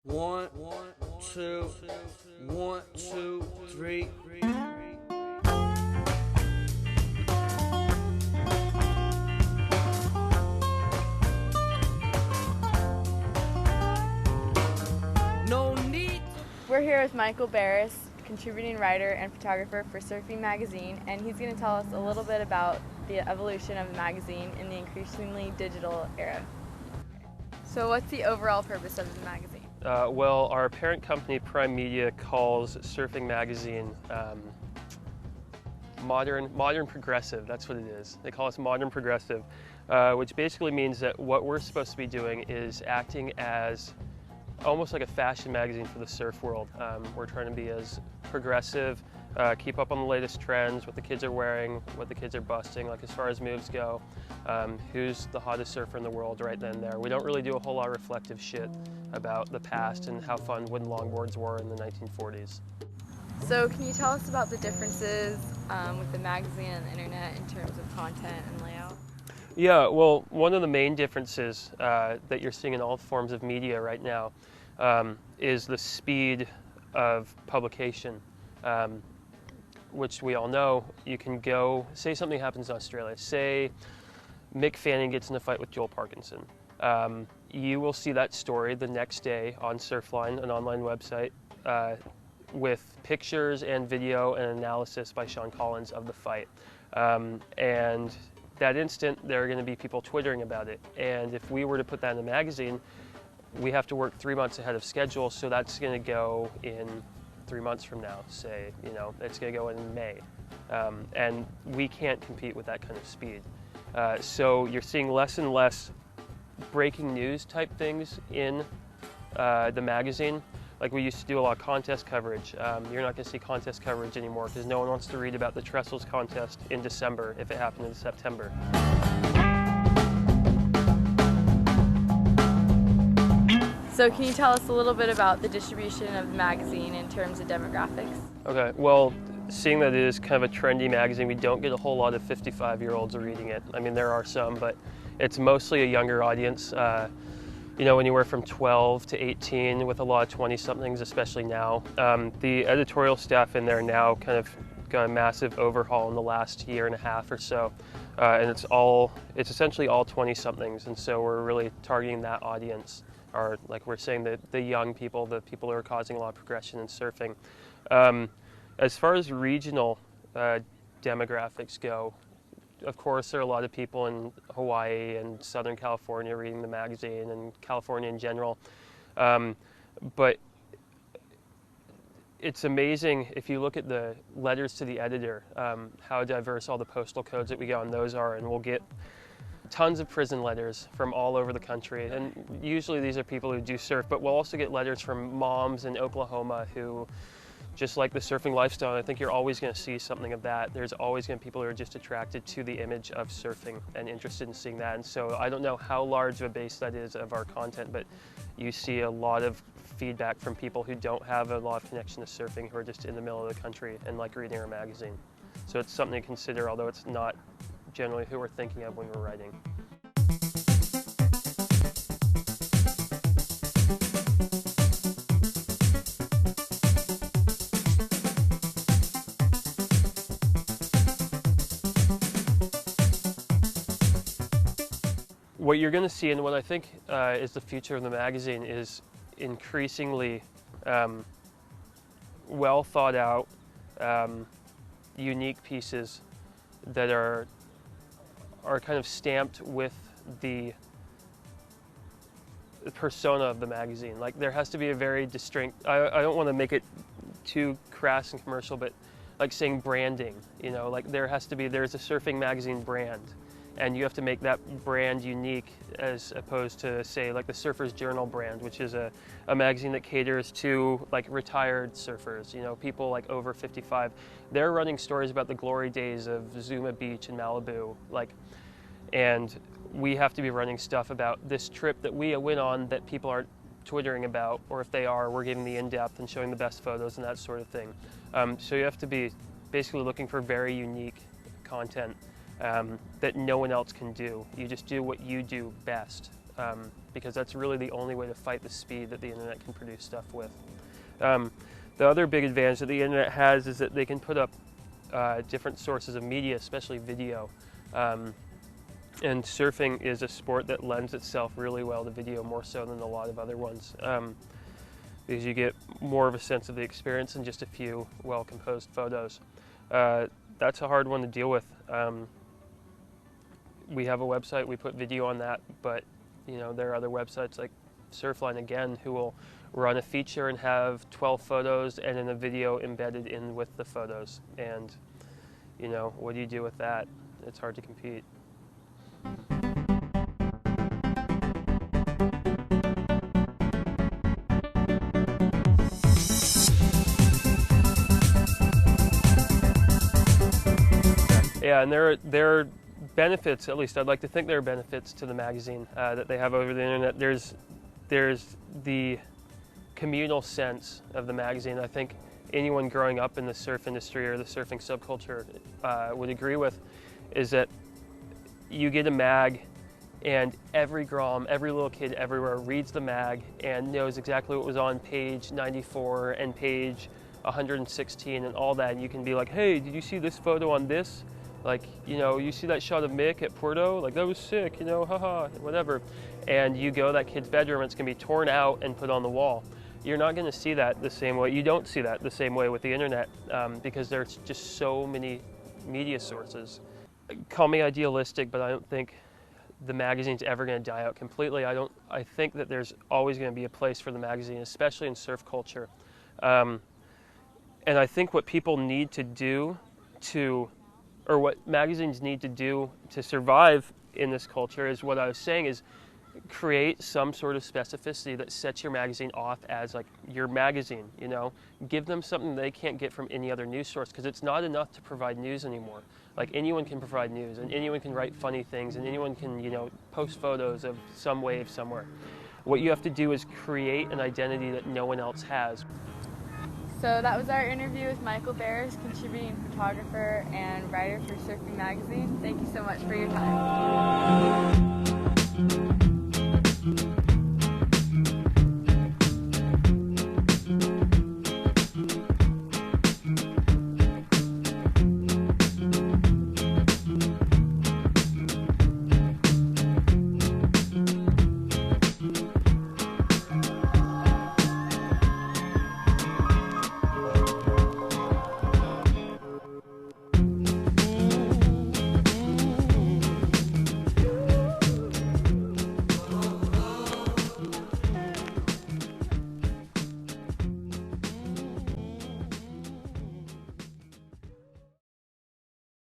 One, two, 1, 2, 3. No need. We're here with Michael Barris, contributing writer and photographer for Surfing Magazine, and he's going to tell us a little bit about the evolution of the magazine in the increasingly digital era. So what's the overall purpose of the magazine? Well, our parent company, Prime Media, calls Surfing Magazine modern progressive. That's what it is. They call us modern progressive, which basically means that what we're supposed to be doing is acting as almost like a fashion magazine for the surf world. We're trying to be as progressive, keep up on the latest trends, what the kids are wearing, what the kids are busting, like as far as moves go, who's the hottest surfer in the world right then and there. We don't really do a whole lot of reflective shit about the past and how fun wooden longboards were in the 1940s. So can you tell us about the differences with the magazine and the internet in terms of content and layout? Yeah, well, one of the main differences that you're seeing in all forms of media right now is the speed of publication, which we all know. You can go, say something happens in Australia, say Mick Fanning gets in a fight with Joel Parkinson. You will see that story the next day on Surfline, an online website, with pictures and video and analysis by Sean Collins of the fight. And that instant, there are going to be people twittering about it. And if we were to put that in a magazine, we have to work 3 months ahead of schedule, so that's going to go in 3 months from now, say, it's going to go in May. And we can't compete with that kind of speed. So you're seeing less and less breaking news type things in the magazine. Like we used to do a lot of contest coverage. You're not going to see contest coverage anymore because no one wants to read about the Trestles contest in December if it happened in September. So can you tell us a little bit about the distribution of the magazine in terms of demographics? Okay, well, seeing that it is kind of a trendy magazine, we don't get a whole lot of 55-year-olds reading it. I mean, there are some, but it's mostly a younger audience. Anywhere from 12 to 18 with a lot of 20-somethings, especially now. The editorial staff in there now kind of got a massive overhaul in the last year and a half or so. And it's essentially all 20-somethings, and so we're really targeting that audience, or like we're saying, the young people, the people who are causing a lot of progression in surfing. As far as regional demographics go, of course, there are a lot of people in Hawaii and Southern California reading the magazine, and California in general. But it's amazing if you look at the letters to the editor, how diverse all the postal codes that we get on those are, and we'll get tons of prison letters from all over the country. And usually these are people who do surf, but we'll also get letters from moms in Oklahoma who just like the surfing lifestyle. I think you're always going to see something of that. There's always going to be people who are just attracted to the image of surfing and interested in seeing that. And so I don't know how large of a base that is of our content, but you see a lot of feedback from people who don't have a lot of connection to surfing, who are just in the middle of the country and like reading our magazine. So it's something to consider, although it's not generally who we're thinking of when we're writing. What you're going to see, and what I think is the future of the magazine, is increasingly well thought out, unique pieces that are kind of stamped with the persona of the magazine. Like there has to be a very distinct, I don't want to make it too crass and commercial, but like saying branding, like there's a surfing magazine brand. And you have to make that brand unique as opposed to, say, like the Surfer's Journal brand, which is a magazine that caters to like retired surfers, people like over 55. They're running stories about the glory days of Zuma Beach in Malibu, and we have to be running stuff about this trip that we went on that people aren't twittering about, or if they are, we're giving the in-depth and showing the best photos and that sort of thing. So you have to be basically looking for very unique content that no one else can do. You just do what you do best. because that's really the only way to fight the speed that the internet can produce stuff with. The other big advantage that the internet has is that they can put up different sources of media, especially video. And surfing is a sport that lends itself really well to video, more so than a lot of other ones, because you get more of a sense of the experience in just a few well-composed photos. That's a hard one to deal with. We have a website, we put video on that, but there are other websites like Surfline again who will run a feature and have 12 photos and then a video embedded in with the photos. And what do you do with that? It's hard to compete. Yeah, and there are benefits, at least I'd like to think there are benefits to the magazine that they have over the internet. There's the communal sense of the magazine. I think anyone growing up in the surf industry or the surfing subculture would agree with, is that you get a mag and every grom, every little kid everywhere reads the mag and knows exactly what was on page 94 and page 116 and all that. And you can be like, hey, did you see this photo on this? Like, you see that shot of Mick at Porto? Like, that was sick, haha, whatever. And you go to that kid's bedroom, it's gonna be torn out and put on the wall. You're not gonna see that the same way. You don't see that the same way with the internet because there's just so many media sources. Call me idealistic, but I don't think the magazine's ever gonna die out completely. I think that there's always gonna be a place for the magazine, especially in surf culture. And I think what people need to do or what magazines need to do to survive in this culture is what I was saying, is create some sort of specificity that sets your magazine off as like your magazine. Give them something they can't get from any other news source, because it's not enough to provide news anymore. Like, anyone can provide news and anyone can write funny things and anyone can post photos of some wave somewhere. What you have to do is create an identity that no one else has. So that was our interview with Michael Barris, contributing photographer and writer for Surfing Magazine. Thank you so much for your time.